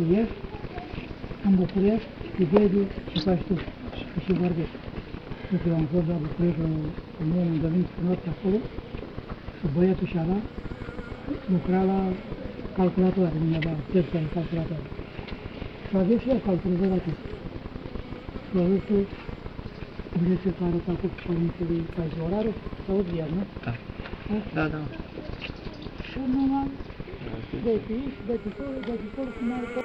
București, în București, și vede și faci tu, și vorbești. Deci eu am fost la București, un om întâlnit cu noapte acolo, și băiatul și ala lucra la calculatoare, undeva, testa de calculatoare. Și avea și el calculator acolo. Și a văzut Dumnezeu care a arătat cu părintele Cazorare, s-auzi iar, nu? Da. Și numai de pe aici, de pe acolo, cum mai